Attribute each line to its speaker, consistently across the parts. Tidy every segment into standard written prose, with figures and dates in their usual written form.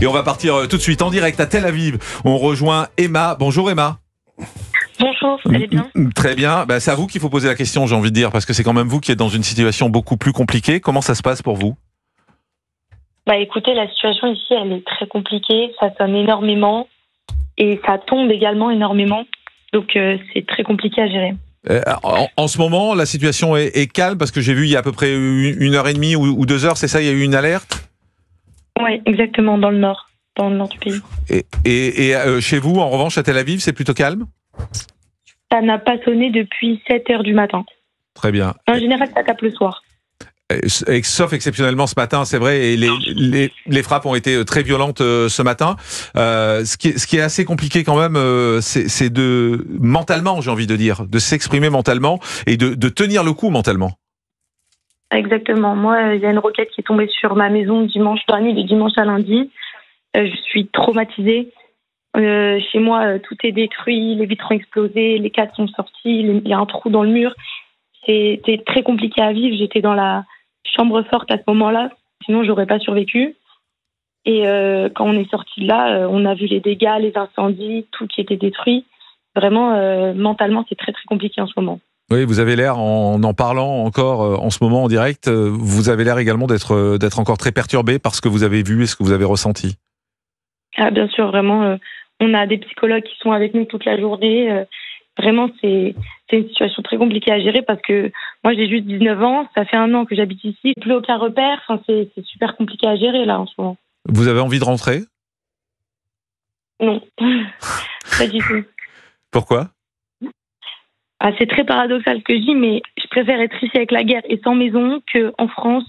Speaker 1: Et on va partir tout de suite en direct à Tel Aviv. On rejoint Emma. Bonjour Emma.
Speaker 2: Bonjour, vous allez bien?
Speaker 1: Très bien. C'est à vous qu'il faut poser la question, j'ai envie de dire, parce que c'est quand même vous qui êtes dans une situation beaucoup plus compliquée. Comment ça se passe pour vous?
Speaker 2: Écoutez, la situation ici, elle est très compliquée. Ça sonne énormément et ça tombe également énormément. Donc c'est très compliqué à gérer.
Speaker 1: En ce moment, la situation est calme parce que j'ai vu il y a à peu près une heure et demie ou 2 heures, c'est ça, il y a eu une alerte?
Speaker 2: Oui, exactement, dans le nord du pays.
Speaker 1: Et chez vous, en revanche, à Tel Aviv, c'est plutôt calme?
Speaker 2: Ça n'a pas sonné depuis 7 heures du matin.
Speaker 1: Très bien.
Speaker 2: En général, ça tape le soir.
Speaker 1: Sauf exceptionnellement ce matin, c'est vrai, et les frappes ont été très violentes ce matin. Ce qui est assez compliqué quand même, c'est de mentalement, j'ai envie de dire, de s'exprimer mentalement et de tenir le coup mentalement.
Speaker 2: Exactement. Moi, il y a une roquette qui est tombée sur ma maison dimanche dernier, de dimanche à lundi. Je suis traumatisée. Chez moi, tout est détruit, les vitres ont explosé, les cadres sont sortis, il y a un trou dans le mur. C'était très compliqué à vivre. J'étais dans la chambre forte à ce moment-là, sinon j'aurais pas survécu. Et quand on est sorti de là, on a vu les dégâts, les incendies, tout qui était détruit. Vraiment, mentalement, c'est très très compliqué en ce moment.
Speaker 1: Oui, vous avez l'air, en parlant encore en ce moment en direct, vous avez l'air également d'être encore très perturbé par ce que vous avez vu et ce que vous avez ressenti.
Speaker 2: Ah, bien sûr, vraiment. On a des psychologues qui sont avec nous toute la journée. Vraiment, c'est une situation très compliquée à gérer parce que moi, j'ai juste 19 ans. Ça fait 1 an que j'habite ici. Plus aucun repère. Enfin, c'est super compliqué à gérer, là, en ce moment.
Speaker 1: Vous avez envie de rentrer?
Speaker 2: Non, pas du tout.
Speaker 1: Pourquoi?
Speaker 2: C'est très paradoxal ce que je dis, mais je préfère être ici avec la guerre et sans maison qu'en France.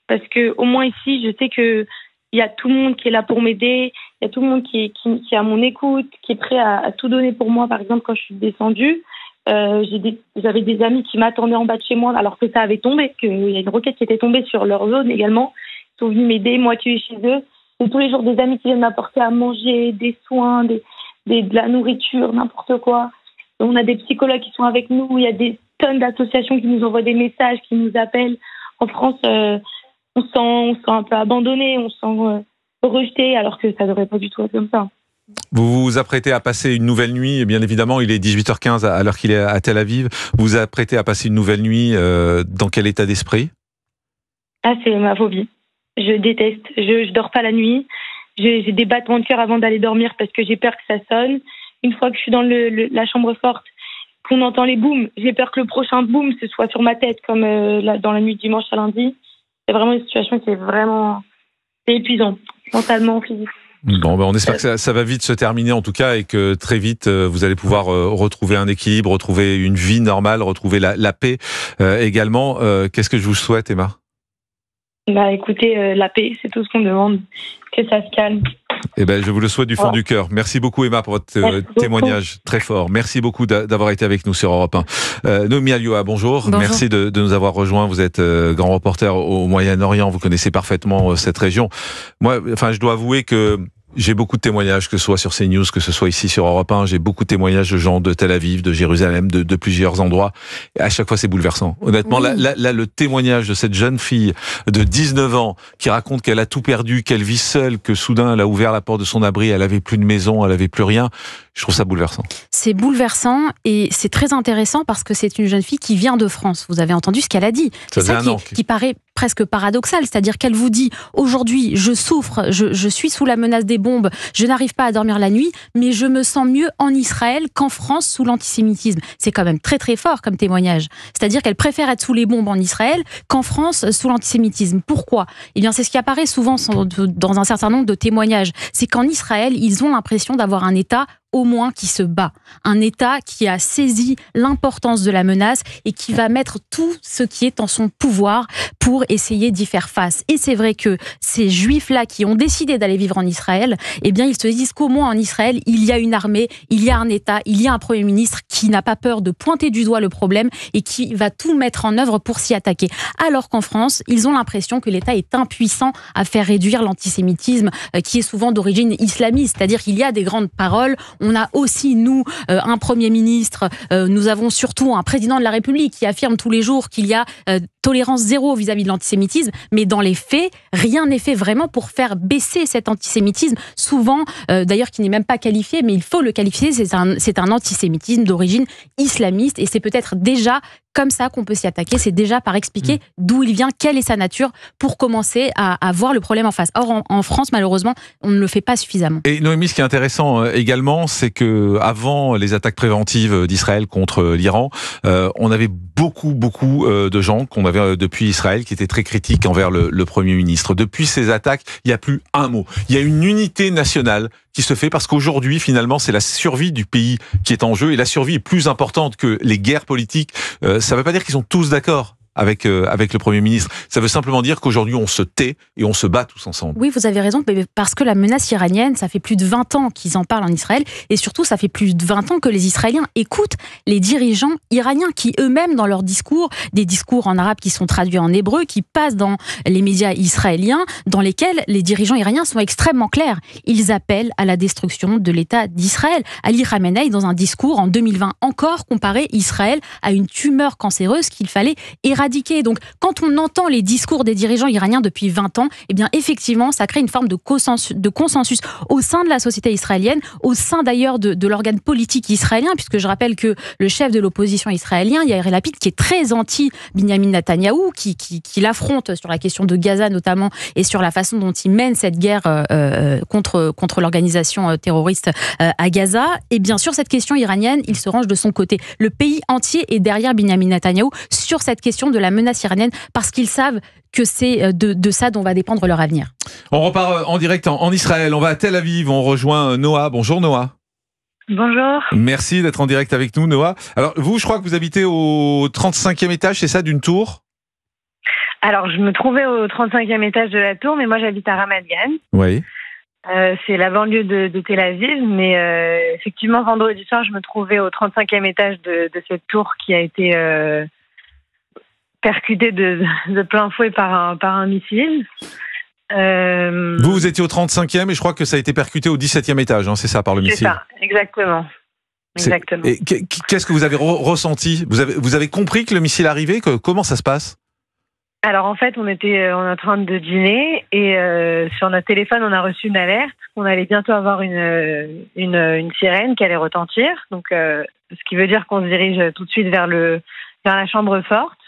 Speaker 2: Parce que au moins ici, je sais que il y a tout le monde qui est là pour m'aider. Il y a tout le monde qui est à mon écoute, qui est prêt à tout donner pour moi. Par exemple, quand je suis descendue, j'avais des amis qui m'attendaient en bas de chez moi alors que ça avait tombé, qu'il y a une roquette qui était tombée sur leur zone également. Ils sont venus m'aider, moi qui suis chez eux. Et tous les jours, des amis qui viennent m'apporter à manger, des soins, de la nourriture, n'importe quoi. On a des psychologues qui sont avec nous. Il y a des tonnes d'associations qui nous envoient des messages, qui nous appellent. En France, on se sent un peu abandonné, on se sent rejeté, alors que ça ne devrait pas du tout être comme ça.
Speaker 1: Vous vous apprêtez à passer une nouvelle nuit, et bien évidemment, il est 18h15 à l'heure qu'il est à Tel Aviv. Vous vous apprêtez à passer une nouvelle nuit dans quel état d'esprit?
Speaker 2: C'est ma phobie. Je déteste. Je dors pas la nuit. J'ai des battements de cœur avant d'aller dormir parce que j'ai peur que ça sonne. Une fois que je suis dans la chambre forte, qu'on entend les booms, j'ai peur que le prochain boom ce soit sur ma tête, comme dans la nuit de dimanche à lundi. C'est vraiment une situation qui est vraiment épuisante, mentalement, physiquement.
Speaker 1: Bon, on espère que ça va vite se terminer en tout cas et que très vite vous allez pouvoir retrouver un équilibre, retrouver une vie normale, retrouver la paix également. Qu'est-ce que je vous souhaite, Emma?
Speaker 2: Écoutez, la paix, c'est tout ce qu'on demande, que ça se calme.
Speaker 1: Je vous le souhaite du fond du cœur. Merci beaucoup Emma pour votre témoignage très fort. Merci beaucoup d'avoir été avec nous sur Europe 1. Noémie Alioua, bonjour. Merci de nous avoir rejoints. Vous êtes grand reporter au Moyen-Orient. Vous connaissez parfaitement cette région. Moi, je dois avouer que j'ai beaucoup de témoignages, que ce soit sur CNews, que ce soit ici sur Europe 1. J'ai beaucoup de témoignages de gens de Tel Aviv, de Jérusalem, de plusieurs endroits. Et à chaque fois, c'est bouleversant. Honnêtement, là, le témoignage de cette jeune fille de 19 ans qui raconte qu'elle a tout perdu, qu'elle vit seule, que soudain, elle a ouvert la porte de son abri, elle avait plus de maison, elle avait plus rien. Je trouve ça bouleversant.
Speaker 3: C'est bouleversant et c'est très intéressant parce que c'est une jeune fille qui vient de France. Vous avez entendu ce qu'elle a dit. C'est ça qui paraît presque paradoxal, c'est-à-dire qu'elle vous dit aujourd'hui je souffre, je suis sous la menace des bombes, je n'arrive pas à dormir la nuit, mais je me sens mieux en Israël qu'en France sous l'antisémitisme. C'est quand même très très fort comme témoignage. C'est-à-dire qu'elle préfère être sous les bombes en Israël qu'en France sous l'antisémitisme. Pourquoi? Eh bien c'est ce qui apparaît souvent dans un certain nombre de témoignages. C'est qu'en Israël, ils ont l'impression d'avoir un État au moins qui se bat. Un État qui a saisi l'importance de la menace et qui va mettre tout ce qui est en son pouvoir pour essayer d'y faire face. Et c'est vrai que ces Juifs-là qui ont décidé d'aller vivre en Israël, eh bien, ils se disent qu'au moins en Israël, il y a une armée, il y a un État, il y a un Premier ministre qui n'a pas peur de pointer du doigt le problème et qui va tout mettre en œuvre pour s'y attaquer. Alors qu'en France, ils ont l'impression que l'État est impuissant à faire réduire l'antisémitisme qui est souvent d'origine islamiste. C'est-à-dire qu'il y a des grandes paroles, On a aussi, nous, un Premier ministre, nous avons surtout un président de la République qui affirme tous les jours qu'il y a tolérance zéro vis-à-vis de l'antisémitisme, mais dans les faits, rien n'est fait vraiment pour faire baisser cet antisémitisme, souvent, d'ailleurs, qui n'est même pas qualifié, mais il faut le qualifier, c'est un antisémitisme d'origine islamiste, et c'est peut-être déjà comme ça qu'on peut s'y attaquer, c'est déjà par expliquer d'où il vient, quelle est sa nature, pour commencer à voir le problème en face. Or, en France, malheureusement, on ne le fait pas suffisamment.
Speaker 1: Et Noémie, ce qui est intéressant également, c'est que avant les attaques préventives d'Israël contre l'Iran, on avait beaucoup de gens qu'on avait depuis Israël qui étaient très critiques envers le Premier ministre. Depuis ces attaques, il n'y a plus un mot. Il y a une unité nationale qui se fait parce qu'aujourd'hui, finalement, c'est la survie du pays qui est en jeu et la survie est plus importante que les guerres politiques. Ça ne veut pas dire qu'ils sont tous d'accord avec le Premier ministre. Ça veut simplement dire qu'aujourd'hui, on se tait et on se bat tous ensemble.
Speaker 3: Oui, vous avez raison, parce que la menace iranienne, ça fait plus de 20 ans qu'ils en parlent en Israël, et surtout, ça fait plus de 20 ans que les Israéliens écoutent les dirigeants iraniens, qui eux-mêmes, dans leurs discours, des discours en arabe qui sont traduits en hébreu, qui passent dans les médias israéliens, dans lesquels les dirigeants iraniens sont extrêmement clairs. Ils appellent à la destruction de l'État d'Israël. Ali Khamenei, dans un discours en 2020 encore, comparait Israël à une tumeur cancéreuse qu'il fallait éradiquer. Donc, quand on entend les discours des dirigeants iraniens depuis 20 ans, eh bien, effectivement, ça crée une forme de consensus au sein de la société israélienne, au sein d'ailleurs de l'organe politique israélien, puisque je rappelle que le chef de l'opposition israélien, Yair Lapid, qui est très anti-Binyamin Netanyahou, qui l'affronte sur la question de Gaza notamment, et sur la façon dont il mène cette guerre contre l'organisation terroriste à Gaza. Et bien sûr, cette question iranienne, il se range de son côté. Le pays entier est derrière Binyamin Netanyahou sur cette question de la menace iranienne, parce qu'ils savent que c'est de ça dont va dépendre leur avenir.
Speaker 1: On repart en direct en Israël. On va à Tel Aviv. On rejoint Noah. Bonjour Noah.
Speaker 2: Bonjour.
Speaker 1: Merci d'être en direct avec nous, Noah. Alors vous, je crois que vous habitez au 35e étage, c'est ça, d'une tour ?
Speaker 2: Alors, je me trouvais au 35e étage de la tour, mais moi j'habite à Ramat Gan.
Speaker 1: Oui.
Speaker 2: C'est la banlieue de Tel Aviv, mais effectivement, vendredi soir, je me trouvais au 35e étage de cette tour qui a été percuté de plein fouet par un missile.
Speaker 1: Vous étiez au 35e et je crois que ça a été percuté au 17e étage, hein, c'est ça, par le missile.
Speaker 2: C'est ça, exactement.
Speaker 1: Et qu'est-ce que vous avez ressenti ? Vous avez compris que le missile arrivait ? Comment ça se passe ?
Speaker 2: Alors en fait, on était en train de dîner et sur notre téléphone, on a reçu une alerte qu'on allait bientôt avoir une sirène qui allait retentir. Donc, ce qui veut dire qu'on se dirige tout de suite vers la chambre forte.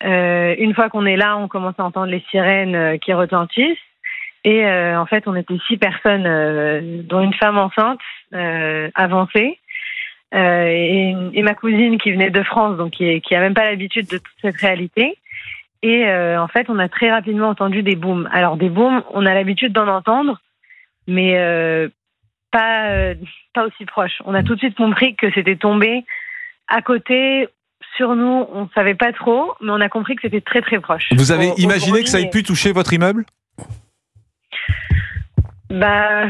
Speaker 2: Une fois qu'on est là, on commence à entendre les sirènes qui retentissent. Et en fait, on était 6 personnes, dont une femme enceinte avancée. Et ma cousine qui venait de France, donc qui a même pas l'habitude de toute cette réalité. Et en fait, on a très rapidement entendu des booms. Alors des booms, on a l'habitude d'en entendre, mais pas aussi proche. On a tout de suite compris que c'était tombé à côté, sur nous. On savait pas trop, mais on a compris que c'était très très proche.
Speaker 1: Vous avez imaginé que ça ait pu toucher votre immeuble ?
Speaker 2: Bah,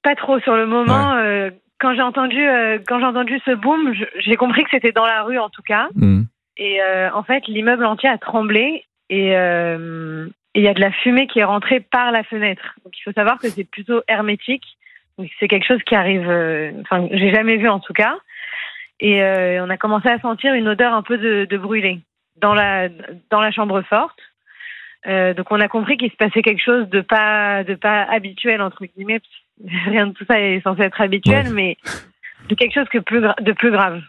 Speaker 2: pas trop sur le moment. Ouais. Quand j'ai entendu ce boom, j'ai compris que c'était dans la rue en tout cas. Et en fait, l'immeuble entier a tremblé et il y a de la fumée qui est rentrée par la fenêtre. Donc il faut savoir que c'est plutôt hermétique. Donc, c'est quelque chose qui arrive, j'ai jamais vu en tout cas. Et on a commencé à sentir une odeur un peu de brûlé dans la chambre forte. Donc on a compris qu'il se passait quelque chose de pas habituel entre guillemets. Rien de tout ça est censé être habituel, mais de quelque chose de plus grave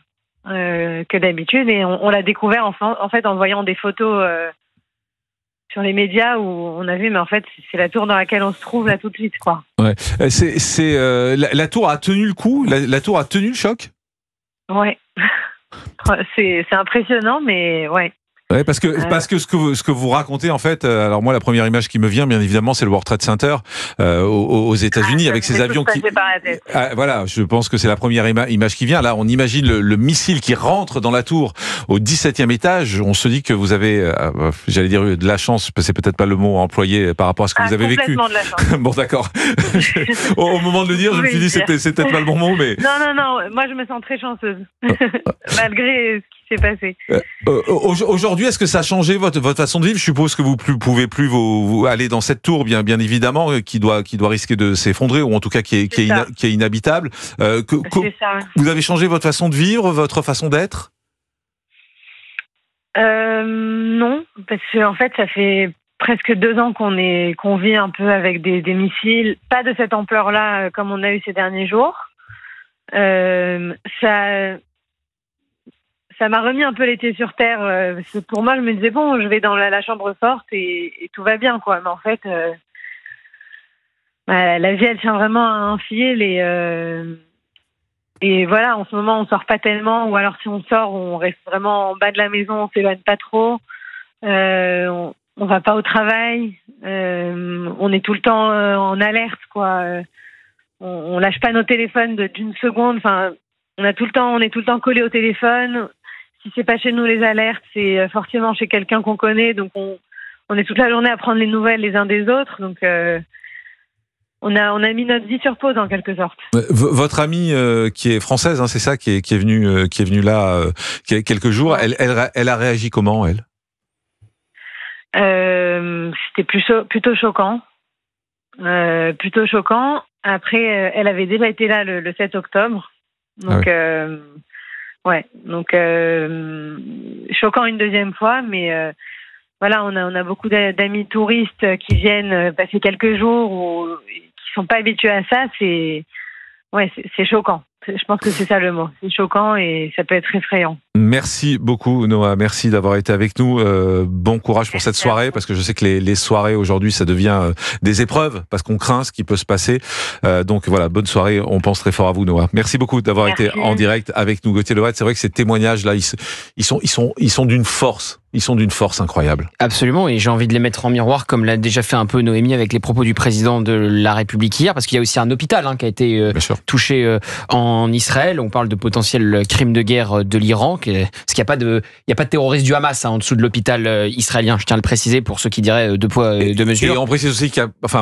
Speaker 2: que d'habitude. Et on l'a découvert en fait en voyant des photos sur les médias où on a vu, mais en fait c'est la tour dans laquelle on se trouve là tout de suite, quoi.
Speaker 1: Ouais. La tour a tenu le coup. La tour a tenu le choc.
Speaker 2: Ouais. C'est impressionnant, mais ouais.
Speaker 1: Ouais, parce que ce que vous racontez en fait, alors moi la première image qui me vient bien évidemment c'est le World Trade Center aux États-Unis avec ces avions qui voilà, je pense que c'est la première image qui vient. Là, on imagine le missile qui rentre dans la tour au 17e étage. On se dit que vous avez j'allais dire de la chance, c'est peut-être pas le mot employé par rapport à ce que vous avez vécu.
Speaker 2: Complètement de la chance.
Speaker 1: Bon, d'accord. Au moment de le dire, je me suis dit c'est peut-être pas le bon mot, mais
Speaker 2: non, moi je me sens très chanceuse malgré ce qui qui s'est passé.
Speaker 1: Aujourd'hui, est-ce que ça a changé votre façon de vivre? Je suppose que vous ne pouvez plus vous aller dans cette tour, bien évidemment, qui doit risquer de s'effondrer, ou en tout cas qui est inhabitable.
Speaker 2: C'est ça.
Speaker 1: Vous avez changé votre façon de vivre, votre façon d'être?
Speaker 2: Non, parce qu'en fait, ça fait presque 2 ans qu'on vit un peu avec des missiles, pas de cette ampleur-là comme on a eu ces derniers jours. Ça m'a remis un peu les pieds sur terre. Parce que pour moi, je me disais bon, je vais dans la chambre forte et tout va bien, quoi. Mais en fait, la vie, elle tient vraiment à un fil et voilà. En ce moment, on sort pas tellement, ou alors si on sort, on reste vraiment en bas de la maison, on s'éloigne pas trop. On va pas au travail. On est tout le temps en alerte, quoi. On lâche pas nos téléphones d'une seconde. Enfin, on est tout le temps collé au téléphone. Si c'est pas chez nous les alertes, c'est forcément chez quelqu'un qu'on connaît. Donc on est toute la journée à prendre les nouvelles les uns des autres. Donc on a mis notre vie sur pause en quelque sorte.
Speaker 1: Votre amie qui est française, hein, c'est ça, qui est venue là il y a quelques jours. Elle a réagi comment, elle?
Speaker 2: C'était plutôt choquant. Plutôt choquant. Après, elle avait déjà été là le 7 octobre. Donc, choquant une deuxième fois, mais voilà, on a beaucoup d'amis touristes qui viennent passer quelques jours ou qui sont pas habitués à ça. C'est choquant. Je pense que c'est ça le mot. C'est choquant et ça peut être effrayant.
Speaker 1: Merci beaucoup, Noa. Merci d'avoir été avec nous. Bon courage pour cette soirée, parce que je sais que les soirées aujourd'hui, ça devient des épreuves, parce qu'on craint ce qui peut se passer. Donc voilà, bonne soirée. On pense très fort à vous, Noa. Merci beaucoup d'avoir été en direct avec nous, Gauthier Levat. C'est vrai que ces témoignages-là, ils sont d'une force. Ils sont d'une force incroyable.
Speaker 4: Absolument, et j'ai envie de les mettre en miroir, comme l'a déjà fait un peu Noémie avec les propos du président de la République hier, parce qu'il y a aussi un hôpital qui a été touché en Israël. On parle de potentiels crimes de guerre de l'Iran, parce qu'il n'y a pas de terroristes du Hamas en dessous de l'hôpital israélien. Je tiens à le préciser pour ceux qui diraient 2 poids 2 mesures.
Speaker 1: Et on précise aussi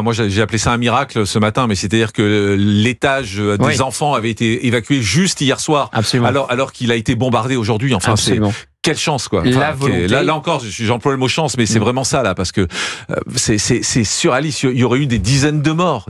Speaker 1: moi j'ai appelé ça un miracle ce matin, mais c'est-à-dire que l'étage des enfants avait été évacué juste hier soir, alors qu'il a été bombardé aujourd'hui. Enfin, absolument. Quelle chance, quoi. Là encore, j'emploie le mot chance, mais c'est vraiment ça, là, parce que c'est surréaliste. Il y aurait eu des dizaines de morts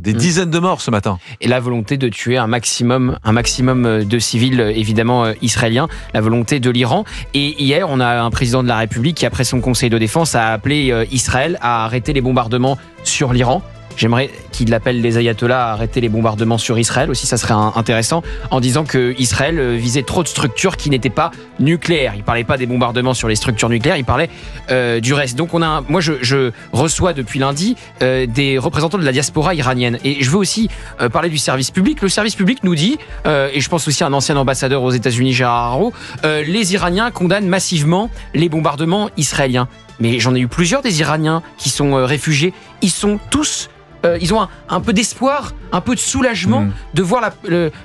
Speaker 1: ce matin. Et
Speaker 4: la volonté de tuer un maximum de civils, évidemment, israéliens, la volonté de l'Iran. Et hier, on a un président de la République qui, après son conseil de défense, a appelé Israël à arrêter les bombardements sur l'Iran. J'aimerais qu'il appelle les ayatollahs à arrêter les bombardements sur Israël aussi, ça serait intéressant, en disant que Israël visait trop de structures qui n'étaient pas nucléaires. Il ne parlait pas des bombardements sur les structures nucléaires, il parlait du reste. Donc moi je reçois depuis lundi des représentants de la diaspora iranienne. Et je veux aussi parler du service public. Le service public nous dit, et je pense aussi à un ancien ambassadeur aux États-Unis, Gérard Haro, les Iraniens condamnent massivement les bombardements israéliens. Mais j'en ai eu plusieurs des Iraniens qui sont réfugiés. Ils sont tous... ils ont un peu d'espoir, un peu de soulagement de voir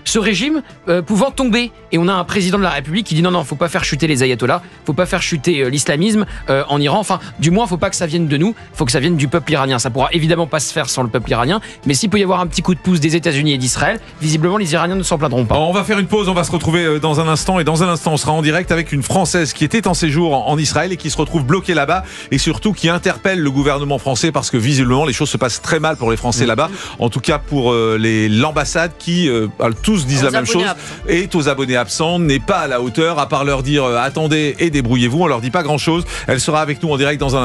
Speaker 4: ce régime pouvant tomber. Et on a un président de la République qui dit non, faut pas faire chuter les ayatollahs, faut pas faire chuter l'islamisme en Iran. Enfin, du moins, faut pas que ça vienne de nous, faut que ça vienne du peuple iranien. Ça pourra évidemment pas se faire sans le peuple iranien, mais s'il peut y avoir un petit coup de pouce des États-Unis et d'Israël, visiblement les Iraniens ne s'en plaindront pas.
Speaker 1: On va faire une pause, on va se retrouver dans un instant, et dans un instant, on sera en direct avec une Française qui était en séjour en Israël et qui se retrouve bloquée là-bas, et surtout qui interpelle le gouvernement français parce que visiblement les choses se passent très mal pour les Français là-bas. En tout cas pour l'ambassade qui tous disent la même chose, est aux abonnés absents, n'est pas à la hauteur, à part leur dire attendez et débrouillez-vous. On leur dit pas grand-chose. Elle sera avec nous en direct dans un